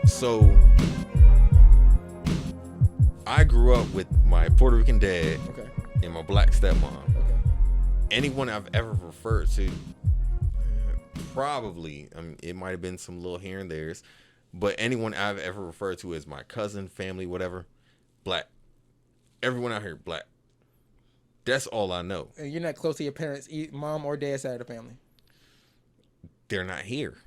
So I grew up with my Puerto Rican dad Okay. and my black stepmom. Okay. Anyone I've ever referred to, probably, it might have been some little here and there's, but anyone I've ever referred to as my cousin, family, whatever, black. Everyone out here, black. That's all I know. And you're not close to your parents, mom or dad side of the family. They're not here.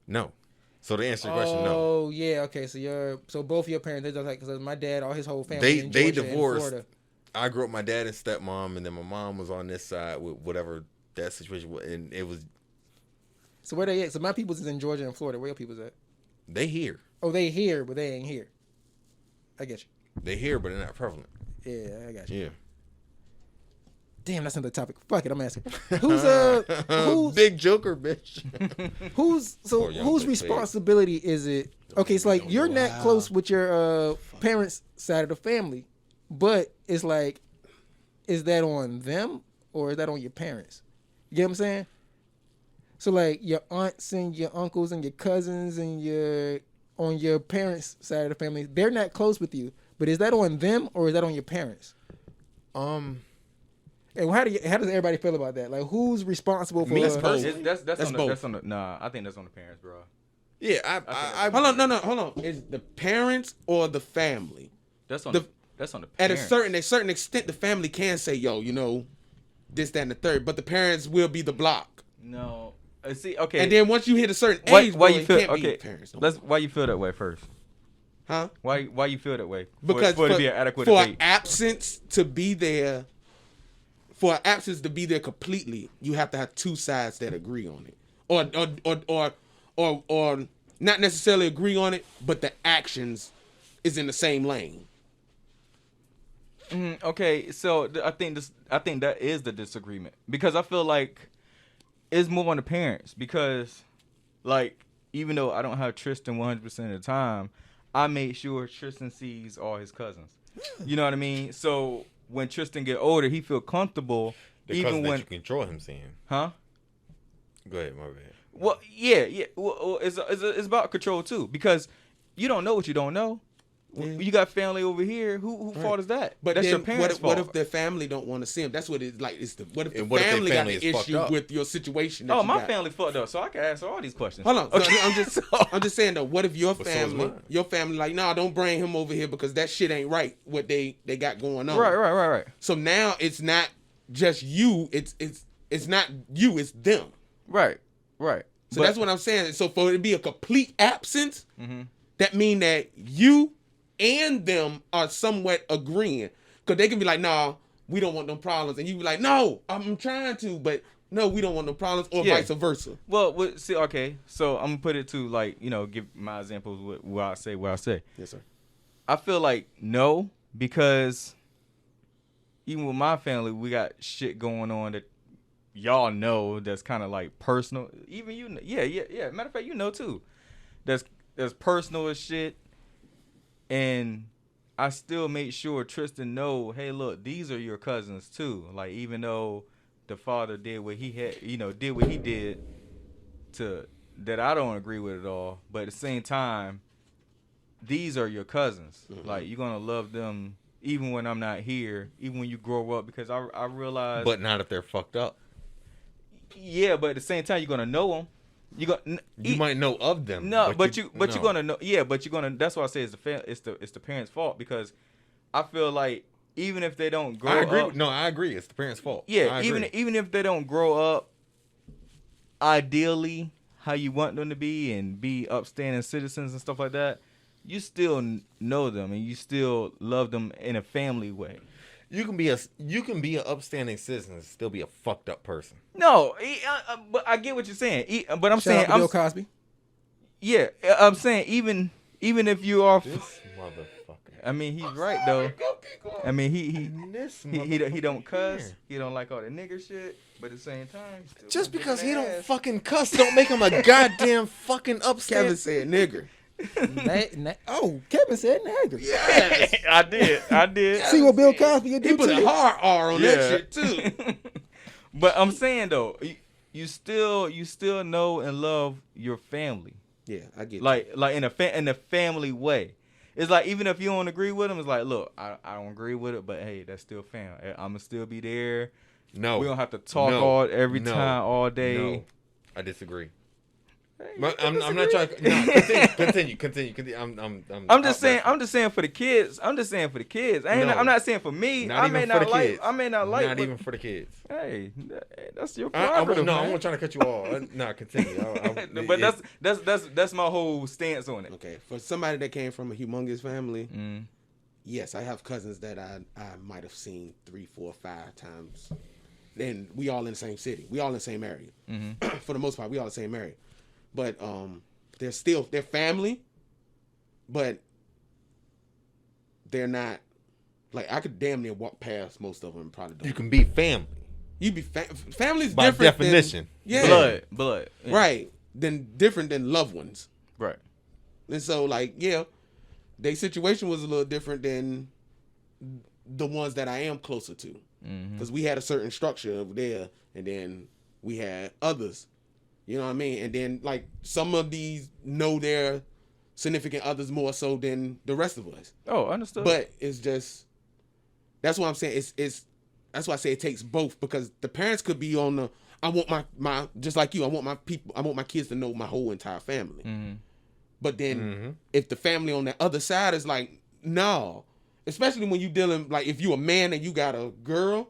No. So to answer your question, no. Oh yeah, okay. So both of your parents, they're just like, because my dad, all his whole family, in They Georgia and divorced. Florida. I grew up with my dad and stepmom, and then my mom was on this side with whatever that situation was, and it was So where they at? So my people's is in Georgia and Florida. Where your people's at? they here. Oh, they here, but they ain't here. I get you. They here, but they're not prevalent. Yeah, I got you. Yeah. Damn, that's another topic. Fuck it, I'm asking. Who's Big Joker, bitch. whose responsibility is it? Okay, it's like you're not close with your parents' side of the family, but it's like, is that on them or is that on your parents? You get what I'm saying? So like your aunts and your uncles and your cousins and on your parents' side of the family, they're not close with you, but is that on them or is that on your parents? And how does everybody feel about that? Like, who's responsible for? That's Nah, I think that's on the parents, bro. Yeah, I hold on. Is the parents or the family? That's on that's on the At parents. a certain extent, the family can say, "Yo, this, that, and the third," but the parents will be the block. No, see, okay. And then once you hit a certain age, why bro, you feel it can't okay? be parents. Why you feel that way first? Huh? Why you feel that way? Because for it to be an adequate for debate. an absence to be there, for an absence to be there completely, you have to have two sides that agree on it, or not necessarily agree on it, but the actions is in the same lane. Okay, so I think that is the disagreement, because I feel like it's more on the parents, because like even though I don't have Tristan 100% of the time, I made sure Tristan sees all his cousins. You know what I mean? So when Tristan get older, he feel comfortable. the even cousin when that you control him seeing. huh? Go ahead, my bad. Well, yeah. Well, it's about control too, because you don't know what you don't know. Yeah. You got family over here. Who fault is that? But that's then your parents' what fault. if their family don't want to see him? That's what it's like. What if the And what if their family got family an is fucked issue up? with your situation? That Oh, you my got? family fucked up, so I can answer all these questions. Hold on, Okay. I'm just saying though. What if your But so is mine. family, like, nah, don't bring him over here because that shit ain't right. What they got going on. Right. So now it's not just you. It's not you. It's them. Right. So that's what I'm saying. So for it to be a complete absence, that mean that you and them are somewhat agreeing, because they can be like, nah, we don't want them problems, and you be like, no, I'm trying to, but no, we don't want no problems, or Yeah. vice versa. Well, see, okay, so I'm gonna put it to, like, give my examples with what I say. Yes, sir. I feel like no, because even with my family, we got shit going on that y'all know that's kind of like personal. Even yeah. Matter of fact, too. That's personal as shit. And I still make sure Tristan know, hey, look, these are your cousins too. Like, even though the father did what he had, did what he did to that I don't agree with at all. But at the same time, these are your cousins. Like, you're gonna love them even when I'm not here, even when you grow up, because I realize. But not if they're fucked up. Yeah, but at the same time, you're gonna know them. You might know of them. No, but you're gonna know. Yeah, but you're gonna. That's why I say it's the parents' fault, because I feel like even if they don't grow up. I agree. It's the parents' fault. Yeah, even if they don't grow up ideally how you want them to be and be upstanding citizens and stuff like that, you still know them and you still love them in a family way. You can be an upstanding citizen and still be a fucked up person. No, but I get what you're saying. But I'm Shout saying, out to Bill Cosby. Yeah, I'm saying even if you are. This motherfucker. I mean, he's right though. I mean, he don't cuss. here. He don't like all the nigger shit. But at the same time, still Just because he ass. don't fucking cuss don't make him a goddamn fucking upstanding. Kevin said nigger. Kevin said nigger. Yes. I did. See what Bill Cosby can do He put to a you? hard R on that shit too. But I'm saying though, you still know and love your family. Yeah, I get like in a family way. It's like even if you don't agree with them, it's like, look, I don't agree with it, but hey, that's still family. I'ma still be there. No, we don't have to talk every time all day. No, I disagree. I'm not trying to. No, continue. I'm just saying for the kids. I'm not saying for me. I may not like. Not even for the kids. Hey, that's your prerogative. I'm not trying to cut you off. No, continue. But that's my whole stance on it. Okay, for somebody that came from a humongous family, yes, I have cousins that I might have seen 3, 4, 5 times. Then we all in the same city. We all in the same area. For the most part, we all in the same area. But they're family, but they're not, like, I could damn near walk past most of them and probably don't. You can be family. You be family's by different definition. Blood. Yeah. Right. Different than loved ones. Right. And so, like, yeah, their situation was a little different than the ones that I am closer to. Because we had a certain structure over there, and then we had others. You know what I mean? And then, like, some of these know their significant others more so than the rest of us. Oh, understood. But it's just, that's what I'm saying. It's that's why I say it takes both, because the parents could be on the, I want my just like you, I want my kids to know my whole entire family. But then if the family on the other side is like, no, especially when you dealing, like, if you a man and you got a girl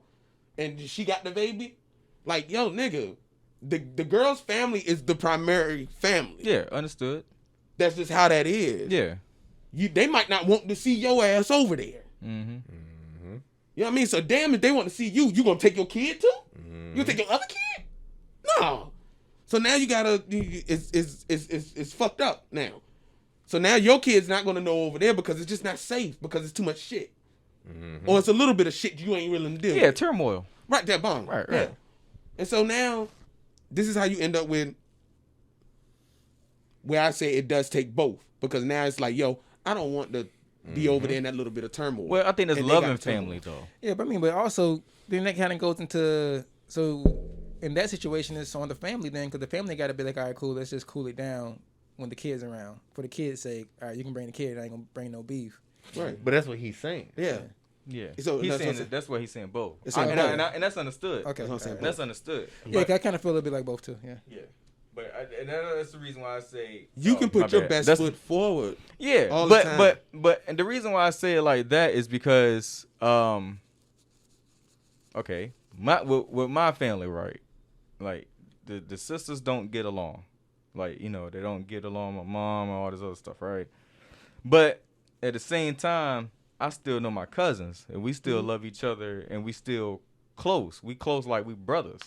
and she got the baby, like, yo, nigga, the girl's family is the primary family. Yeah, understood. That's just how that is. Yeah. They might not want to see your ass over there. You know what I mean? So damn, if they want to see you, you gonna take your kid too? You gonna take your other kid? No. So now you gotta, it's fucked up now. So now your kid's not gonna know over there because it's just not safe, because it's too much shit. Or it's a little bit of shit you ain't willing to deal with. Yeah, turmoil. Right, that bomb. Right. Yeah. And so now, this is how you end up with, where I say it does take both. Because now it's like, yo, I don't want to be over there in that little bit of turmoil. Well, I think that's loving family, though. Yeah, but also, then that kind of goes into, so in that situation, it's on the family then, because the family got to be like, all right, cool, let's just cool it down when the kid's around. For the kid's sake, all right, you can bring the kid, I ain't going to bring no beef. Right. But that's what he's saying. Yeah. Yeah. So he's saying that's what he's saying, both. And that's understood. Okay. That's understood. Yeah, I kind of feel a bit like both, too. Yeah. Yeah. But that's the reason why I say you can put your best foot forward. Yeah, all the time. but and the reason why I say it like that is because okay, with my family, right? Like the sisters don't get along, like, you know, they don't get along with my mom and all this other stuff, right? But at the same time, I still know my cousins, and we still love each other, and we still close. We close like we brothers.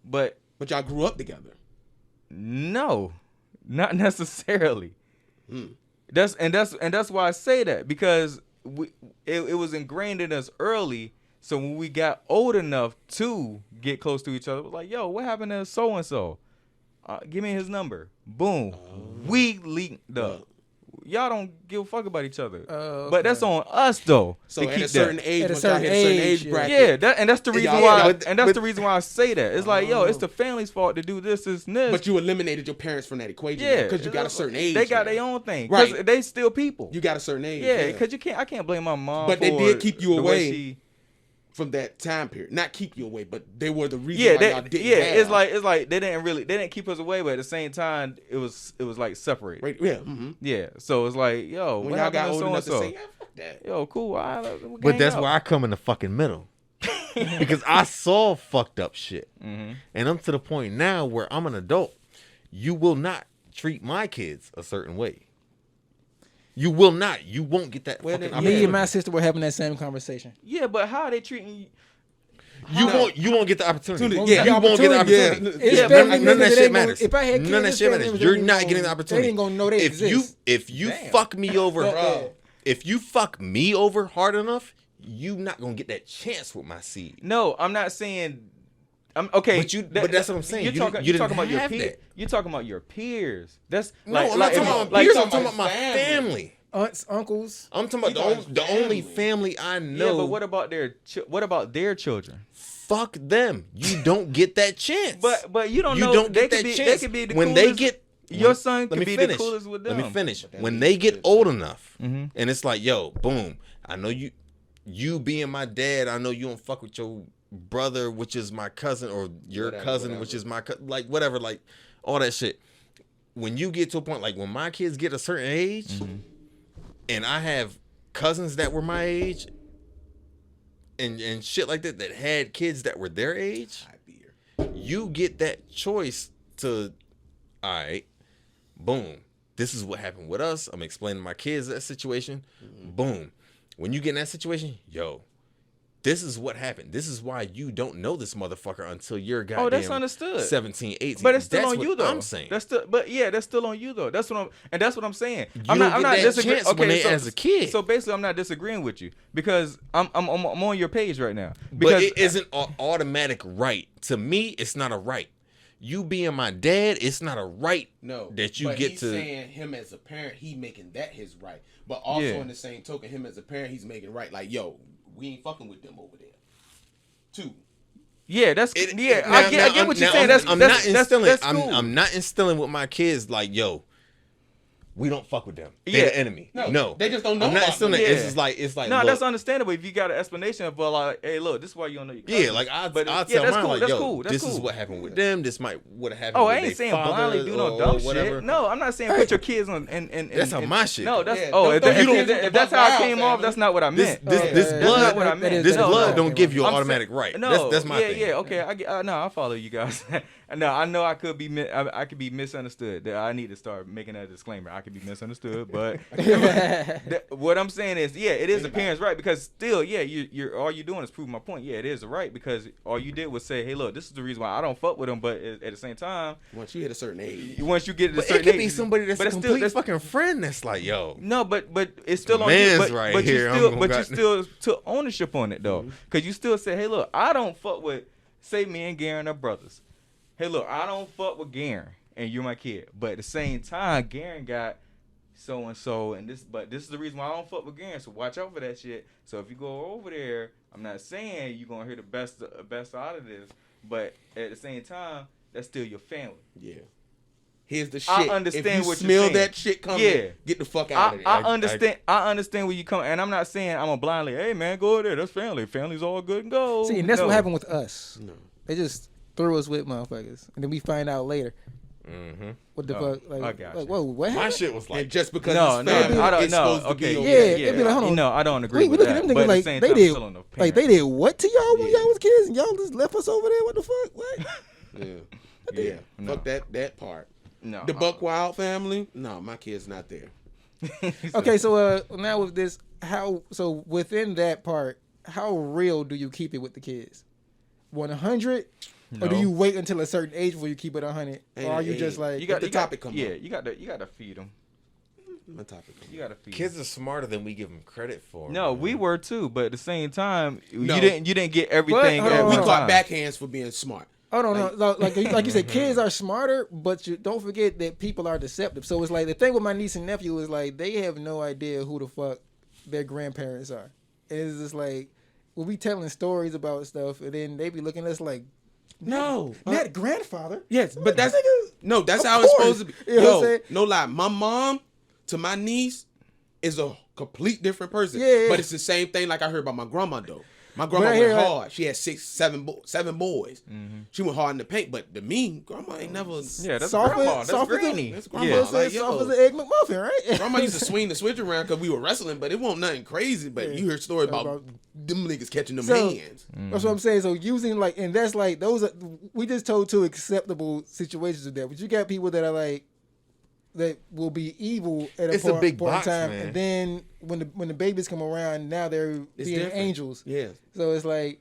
But y'all grew up together. No, not necessarily. That's why I say that, because it was ingrained in us early. So when we got old enough to get close to each other, it was like, yo, what happened to so and so? Give me his number. Boom. We linked up. Y'all don't give a fuck about each other. Okay. But that's on us, though. So at a certain age, at a certain age Yeah, bracket. that's the reason why. That's the reason why I say that. It's like, yo, it's the family's fault to do this, and this. But you eliminated your parents from that equation. Yeah, because you got a certain age. They got their own thing, right? They still people. You got a certain age. Yeah, because I can't blame my mom. But for they did keep you the away way from that time period. Not keep you away, but they were the reason why y'all didn't have. It's like they didn't keep us away, but at the same time it was like separated. Right, yeah. Yeah. So it's like, yo, When what y'all got happened old to enough to so-and-so? say, yeah, fuck that. Yo, cool. But that's why I come in the fucking middle. Because I saw fucked up shit. And I'm to the point now where I'm an adult. You will not treat my kids a certain way. You will not. You won't get that fucking opportunity. Me and my sister were having that same conversation. Yeah, but how are they treating you? You won't get the opportunity. Yeah, you won't get the opportunity. It's none of that shit matters. If I had kids, none of that shit matters. You're not getting the opportunity. They ain't gonna know they exist. If you fuck me over, if you fuck me over hard enough, you not gonna get that chance with my seed. No, I'm not saying. I'm okay. But that's what I'm saying. You're talking about your peers. You're talking about your peers. That's no, I'm not talking about peers. I'm talking about my family. Aunts, uncles. I'm talking about the only family I know. Yeah, but what about their children? Fuck them. You don't get that chance. But you don't you know. don't get They that could chance. be the when coolest. they get your son can be the coolest with them. Let me finish. When they get old enough, and it's like, yo, boom, I know you being my dad, I know you don't fuck with your brother, which is my cousin, or your cousin, which is my like whatever, like all that shit. When you get to a point, like when my kids get a certain age, and I have cousins that were my age, and shit like that had kids that were their age, you get that choice to, all right, boom, this is what happened with us. I'm explaining to my kids that situation. Boom. When you get in that situation, yo, this is what happened. This is why you don't know this motherfucker until you're goddamn that's understood. 17, 18. But it's still on you though. I'm saying. That's still on you though. That's what I'm saying. I'm not disagreeing. Okay, when they as a kid. So basically, I'm not disagreeing with you because I'm on your page right now. Because but it isn't an automatic right. To me, it's not a right. You being my dad, it's not a right. No, that you but get he's to. Saying him as a parent, he making that his right. But also in the same token, him as a parent, he's making right. Like, yo, we ain't fucking with them over there. Too. Yeah, that's I get what you're saying. I'm not instilling with my kids like, yo, we don't fuck with them. They're the enemy. No, they just don't know. I'm not instilling. It's like no, look, that's understandable if you got an explanation of like, hey, look, this is why you don't know your cousin. Yeah, like I'll tell mine like, yo, this is what happened with them. This would have happened. Oh, with I ain't saying blindly do no dumb shit. No, I'm not saying put your kids on and that's how my shit. No, that's if that's how I came off, that's not what I meant. This blood don't give you an automatic right. That's my thing. Yeah, okay, I follow you guys. No, I know I could be misunderstood. That I need to start making that disclaimer. I could be misunderstood, but what I'm saying is, yeah, it is the parents' right because still, yeah, you're all you're doing is proving my point. Yeah, it is the right because all you did was say, hey, look, this is the reason why I don't fuck with them. But at the same time, once you hit a certain age, it could be somebody that's a complete fucking friend that's like, yo, no, but it's still on you. But you still took ownership on it though, because you still say, hey, look, I don't fuck with, say me and Garen are brothers. Hey, look, I don't fuck with Garen, and you're my kid. But at the same time, Garen got so-and-so, but this is the reason why I don't fuck with Garen, so watch out for that shit. So if you go over there, I'm not saying you're going to hear the best out of this, but at the same time, that's still your family. Yeah. Here's the shit. I understand if you what smell you're saying. that shit coming, get the fuck out of there. I understand where you come, and I'm not saying I'm a blindly, hey, man, go over there. That's family. Family's all good and go. See, and that's what happened with us. No. They just threw us with motherfuckers, and then we find out later. What the fuck? Like, I got you. Whoa, what happened? My shit was like, and just because I don't know. Okay, yeah. Be like, hold on. No, I don't agree with look that. At them niggas like they did. Like they did what to y'all when y'all was kids, and y'all just left us over there. What the fuck? What? Yeah. Fuck that part. No. The Buck Wild family? No, my kid's not there. Okay, so now with this, so within that part, how real do you keep it with the kids? 100? No. Or do you wait until a certain age before you keep it 100? Or are you just like... You got the topic come up. Yeah, you got to feed them. My topic. You got to feed kids them. Are smarter than we give them credit for. No, we were too, but at the same time, you didn't get everything. We caught backhands for being smart. Oh no! Like you said, kids are smarter, but you don't forget that people are deceptive. So it's like the thing with my niece and nephew is like they have no idea who the fuck their grandparents are. And it's just like we'll be telling stories about stuff, and then they be looking at us like, no, not grandfather. Yes, but that's how it's supposed to be. You know what I'm saying? No lie, my mom to my niece is a complete different person. Yeah. But it's the same thing like I heard about my grandma though. My grandma went hard. She had 7 boys. Mm-hmm. She went hard in the paint, but the mean grandma ain't never. Yeah, that's grandma. That's granny. That's grandma. Yeah. Like, soft as an egg McMuffin, right? Grandma used to swing the switch around because we were wrestling, but it wasn't nothing crazy. But you heard stories about them niggas catching them hands. That's what I'm saying. So using like, and that's like those are we just told 2 acceptable situations of that, but you got people that are like. That will be evil at a point in time, man. And then when the babies come around, now they're being angels. Yeah. So it's like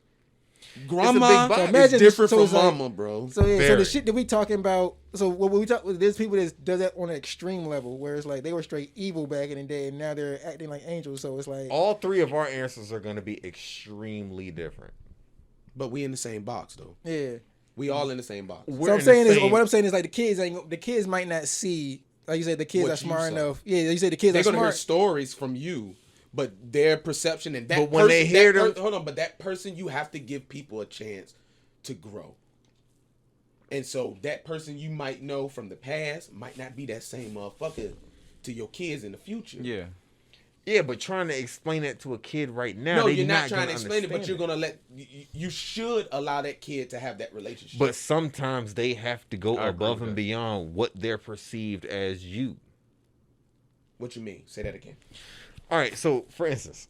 grandma is different from mama, bro. So yeah, so the shit that we talking about. So what we talk, there's people that does that on an extreme level, where it's like they were straight evil back in the day, and now they're acting like angels. So it's like all 3 of our answers are going to be extremely different. But we in the same box though. Yeah. We all in the same box. So I'm saying is, what I'm saying is like the kids might not see. Like you said, the kids are smart enough. Yeah, you said the kids are smart. They're gonna hear stories from you, but their perception and that. But when they hear them, hold on. But that person, you have to give people a chance to grow. And so that person you might know from the past might not be that same motherfucker to your kids in the future. Yeah. Yeah, but trying to explain that to a kid right now, No, they you're not trying gonna to explain it, but understand you're gonna let. You should allow that kid to have that relationship. But sometimes they have to go I agree above with and that. beyond what they're perceived as you. What you mean? Say that again. All right, so for instance,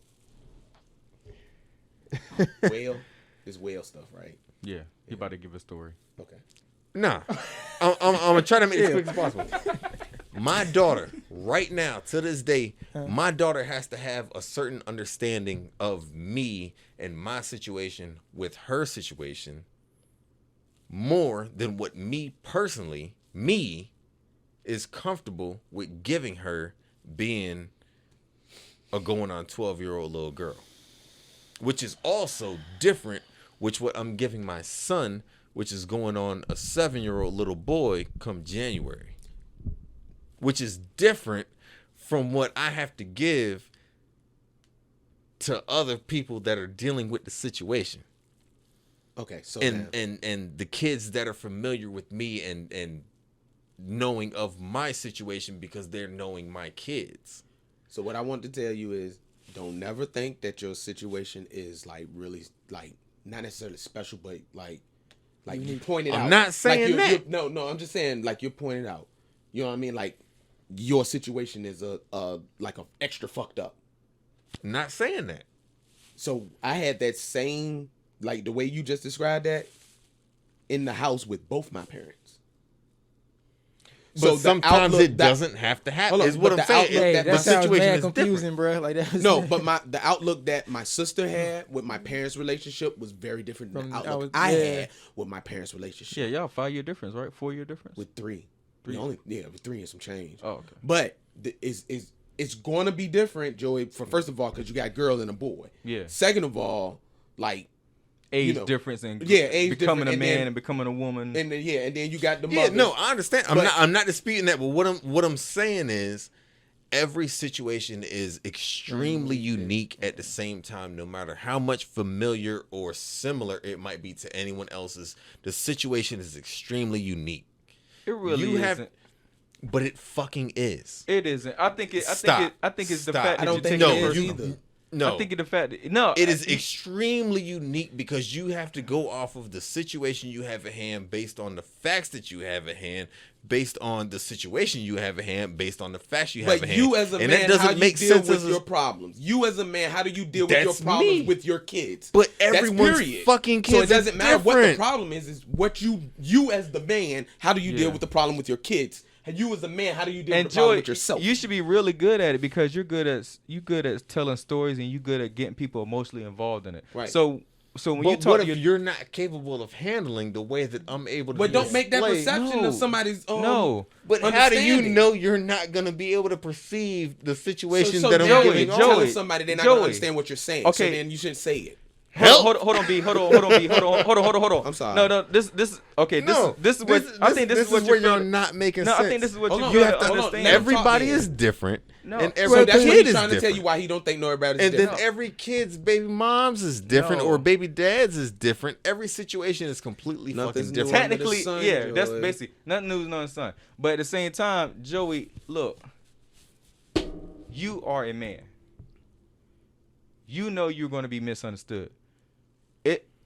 Whale is whale stuff, right? Yeah. He about to give a story. Okay. nah, I'm gonna try to make it as quick as possible. My daughter, right now, to this day, my daughter has to have a certain understanding of me and my situation with her situation more than what me personally, is comfortable with giving her being a going on 12-year-old little girl. Which is also different, which what I'm giving my son, which is going on a 7-year-old little boy come January. Which is different from what I have to give to other people that are dealing with the situation. Okay. So And the kids that are familiar with me and knowing of my situation because they're knowing my kids. So what I want to tell you is, don't never think that your situation is like really like not necessarily special, but like you pointed out. I'm not saying that. No, I'm just saying like you're pointing out. You know what I mean? Like your situation is a extra fucked up. I'm not saying that. So I had that same like the way you just described that in the house with both my parents. But the sometimes outlook it doesn't have to happen. Hold on, Is what but I'm the saying. outlook Hey, that that my sounds situation mad is confusing, different. bro. Like that. No, but the outlook that my sister had with my parents' relationship was very different than the outlook I had with my parents' relationship. Yeah, y'all 5-year difference, right? 4-year difference? With three. With 3 and some change. Oh, okay. But it's going to be different, Joey. For first of all, because you got a girl and a boy. Yeah. Second of all, like Age difference and age becoming difference, a and man then- and becoming a woman. and then you got the Yeah, mother. no, I understand. But- I'm not disputing that, but what I'm saying is every situation is extremely unique at the same time, no matter how much familiar or similar it might be to anyone else's. The situation is extremely unique. It really isn't. But it fucking is. It isn't. I think it's the Stop. fact I that don't you think take no, it it is personal. either. No. I think it's the fact that, no. It is extremely unique because you have to go off of the situation you have at hand based on the facts that you have at hand, based on the situation you have at hand, based on the facts you have But at hand. you as a And man, that doesn't how you make deal sense with as your problems? You as a man, how do you deal with your That's problems me. with your kids? But That's everyone's period. fucking So kids it doesn't is matter what the different. problem is what you as the man, how do you deal with the problem with your kids? And you as a man, how do you deal And with the problem Joy, with yourself? you should be really good at it because you're good at telling stories and you good at getting people emotionally involved in it. Right. So when you But talk what to if your you're not capable of handling the way that I'm able to but don't make that display? perception No. of somebody's No. But how do you understanding. know you're not going to be able to perceive the situation so that I'm now Joey, giving you're off? telling somebody they're not gonna Joey. understand what you're saying. Okay. So then you shouldn't say it. Hold on, B. Hold on, B. Hold on. I'm sorry. No, this okay. This is what I think. This is what where you're you're not making No, sense. I think this is what Hold you're on, You good have at to understanding. Everybody Talk, is man. different, No. and So every that's what kid he's is trying to tell different. you why he don't think no everybody is And then different. every kid's baby moms is different, No. or baby dads is different. Every situation is completely Nothing's fucking new different. under the Technically, sun, yeah, that's Joey. basically nothing new under the sun. But at the same time, Joey, look, you are a man. You know you're going to be misunderstood.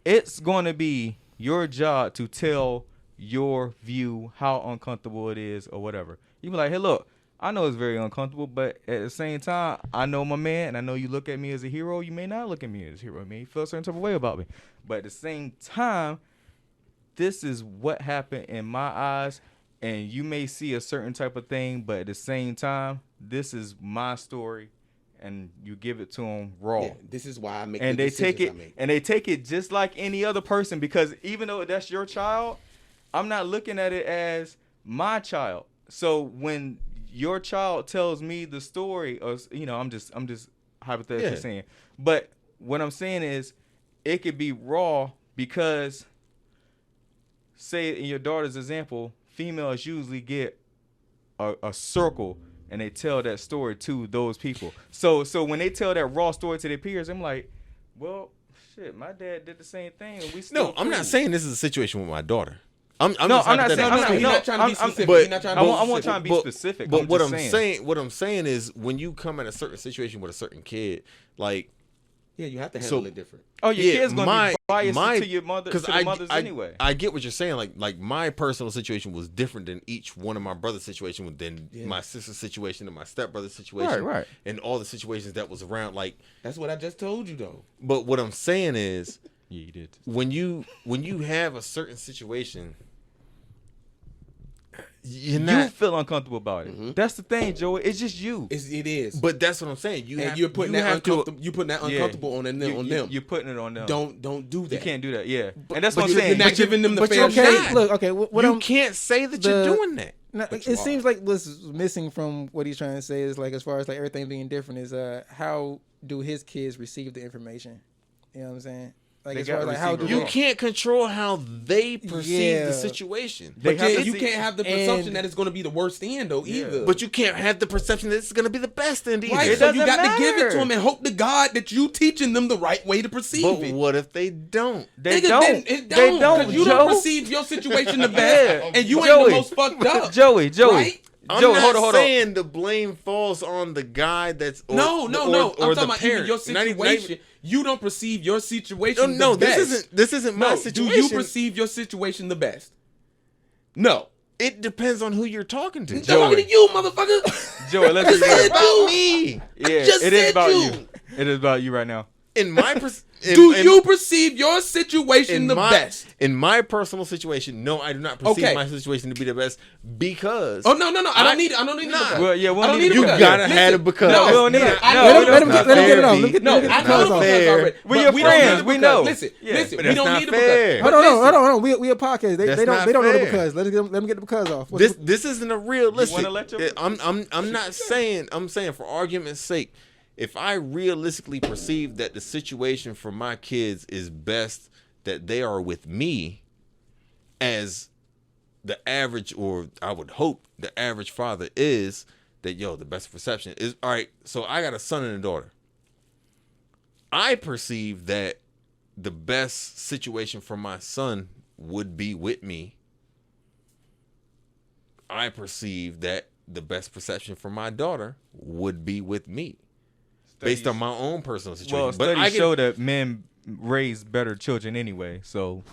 It's going to be your job to tell your view how uncomfortable it is or whatever. You be like, hey, look, I know it's very uncomfortable, but at the same time, I know my man, and I know you look at me as a hero. You may not look at me as a hero. You may feel a certain type of way about me. But at the same time, this is what happened in my eyes, and you may see a certain type of thing, but at the same time, this is my story, and you give it to them raw. Yeah, this is why I make And the they take decisions it, I make. and they take it just like any other person, because even though that's your child, I'm not looking at it as my child. So when your child tells me the story, or I'm just hypothetically saying. But what I'm saying is, it could be raw because, say in your daughter's example, females usually get a circle and they tell that story to those people. So when they tell that raw story to their peers, I'm like, well, shit, my dad did the same thing and we still No, I'm not cool. saying this is a situation with my daughter. I'm No, just I'm not hypothetical. saying. He's not trying to be specific. but- He's not trying to be I want specific. trying to be But- specific. But I'm what just what I'm saying is, when you come in a certain situation with a certain kid, like, Yeah, you have to handle So- it different. Oh, your yeah, kid's gonna be biased my- to your mother, to 'cause the mothers anyway. I get what you're saying. Like my personal situation was different than each one of my brother's situation, than my sister's situation and my stepbrother's situation, Right. and all the situations that was around. Like, That's what I just told you, though. but what I'm saying is, Yeah, you did. when you have a certain situation, you're You not. feel uncomfortable about it. That's the thing, Joey. It's just you. It is. But that's what I'm saying. And you're putting that uncomfortable. You're putting that uncomfortable on them. You're putting it on them. Don't do that. You can't do that. Yeah, and that's But what I'm you're saying. not giving them the But fair you okay. shake. Look, okay. What You I'm can't say that you're the- doing that. No, But it you seems like what's missing from what he's trying to say is like, as far as like everything being different, is how do his kids receive the information? You know what I'm saying? Like, They as far as gotta like how do receive it You they, can't control how they perceive Yeah. the situation. They But have to you see- can't have the and- presumption that it's going to be the worst end, though, either. But you can't have the perception that it's going to be the best end either. Right, It so you doesn't got to give it to matter. them and hope to God that you teaching them the right way to perceive But it. what if they don't? They Nigga, don't. then it They don't. don't. Because you Joe. don't perceive your situation the best, Yeah. and you ain't Joey. the most fucked up. Joey. Right? I'm Joey, not hold on. saying the blame falls on the guy that's No. or I'm the talking about even parent. your Not even- situation. You don't perceive your situation No, the best. this isn't my No, situation. do you perceive your situation the best? No. It depends on who you're talking to. I'm talking to you, motherfucker. Joey, let's be Just said real. you. me. Yeah, just it is said about you. you. It is about you right now. In my Do you perceive your situation the best? In my personal situation, no, I do not perceive Okay. my situation to be the best because Oh no! I don't need it. I don't need it. Nah. Well, yeah, we I don't don't need need to you because. gotta Listen, have it because no, we don't need yeah, it. I No, know. we don't- let him that's get not it fair, off. B. Let me No, get I the know cause the off. because already. We're but your we don't friends. need it We because. know. Listen, Yeah. listen. But We that's don't not need it fair. because. Hold on. We a podcast. That's They not don't know the fair. because. Let them get the because off. What's- this isn't a realistic. wanna let your- I'm not saying. I'm saying for argument's sake, if I realistically perceive that the situation for my kids is best that they are with me, as the average, or I would hope the average father is, that the best perception is all right. So I got a son and a daughter. I perceive that the best situation for my son would be with me. I perceive that the best perception for my daughter would be with me, based on my own personal situation. Well, but studies show that men raise better children anyway. So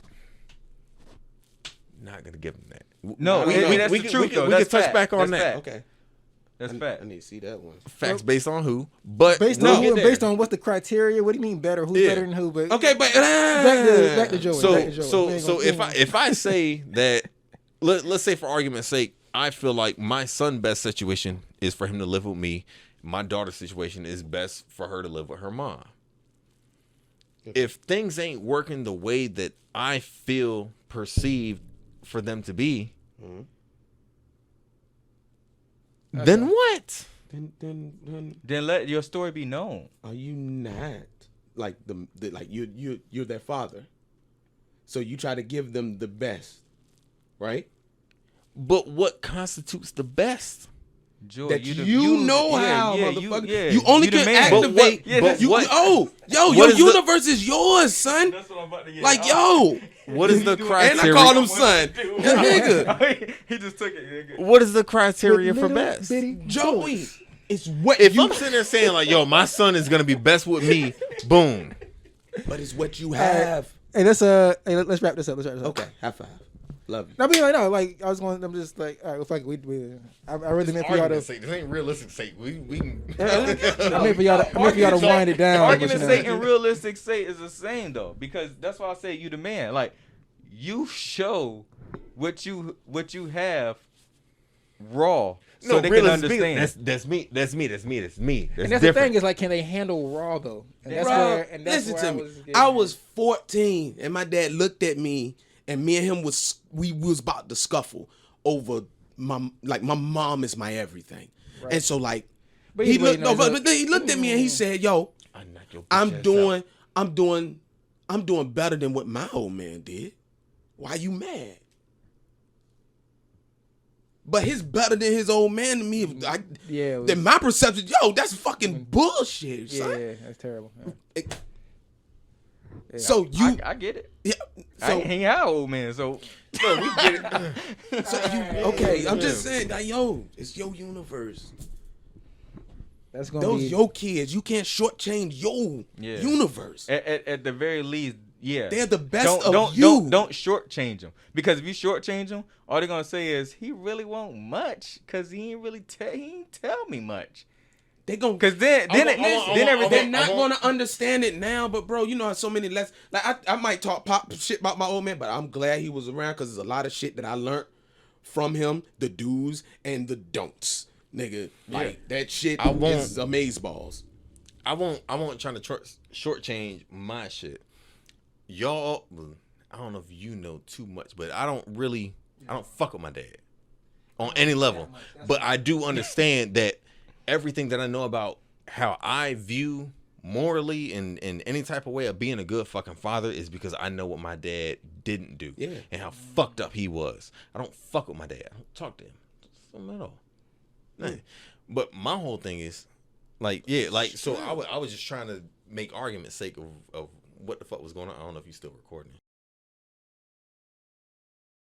not gonna give them that. No, that's the truth, though. We That's can touch fact. back on That's that. fact. Okay. that's I fact. need to see that one. Facts based on who? But based no. on who and there. based on what's the criteria? What do you mean better? Who's Yeah. better than who? But Okay, but back to Joey. So back to Joey. so We ain't so gonna- we ain't if I say that, let's say for argument's sake, I feel like my son's best situation is for him to live with me. My daughter's situation is best for her to live with her mom. If things ain't working the way that I feel perceived for them to be, then what? Then Let your story be known. are you not like the like you're their father? So you try to give them the best, right? But what constitutes the best? Joy, That you know how, yeah, motherfucker. You only the can man. But what- activate. but you, what- yo, what your is the- universe is yours, son. That's what I'm about to get. Like, yo, What is the and I criteria? called him son. Yeah, nigga, He just took it. What is the criteria for little best? bitty Joey, it's what If you. I'm sitting there saying like, "Yo, my son is gonna be best with me," boom. But it's what you have. Hey, let's let's wrap this up. Okay, high five. Love you. I mean, like, no, like I was going. I'm just like, all right, well, fuck it. I really meant for y'all to. This ain't realistic sake. We can. I meant for y'all to wind it down. Argument but, sake and realistic sake is the same though, because that's why I say you the man. Like you show what you have raw, so they can understand. That's me. That's and that's different. the thing is like, can they handle raw though? And that's Bro, where. And that's listen where to me. getting I at. was 14, and my dad looked at me, and me and him we was about to scuffle over my mom is my everything, and so like But he either way, looked no, but then he looked at me and he said, "Yo, I'm doing better than what my old man did. Why you mad?" But his better than his old man to me. Yeah, it was- Then my perception, yo, that's fucking bullshit, son. Yeah, that's terrible. Yeah. So you, I get it. yeah, I ain't hang out, old man. So Look, we get it. So I'm just saying, like, yo, it's your universe. That's gonna Those be your kids. You can't shortchange your universe. At the very least, yeah, They're the best don't, of you. Don't shortchange them, because if you shortchange them, all they're gonna say is he really won't much, cause he ain't tell me much. They gonna Cause then everything they're not gonna understand it now. But bro, you know how so many less. Like I might talk pop shit about my old man, but I'm glad he was around because there's a lot of shit that I learned from him, the do's and the don'ts, nigga. Like that shit is amazeballs. I won't trying to shortchange my shit. Y'all, I don't know if you know too much, but I don't fuck with my dad on any level. But I do understand that everything that I know about how I view morally and in any type of way of being a good fucking father is because I know what my dad didn't do and how fucked up he was. I don't fuck with my dad. I don't talk to him. Something at all. Nothing. But my whole thing is so I was just trying to make argument's sake of what the fuck was going on. I don't know if you're still recording.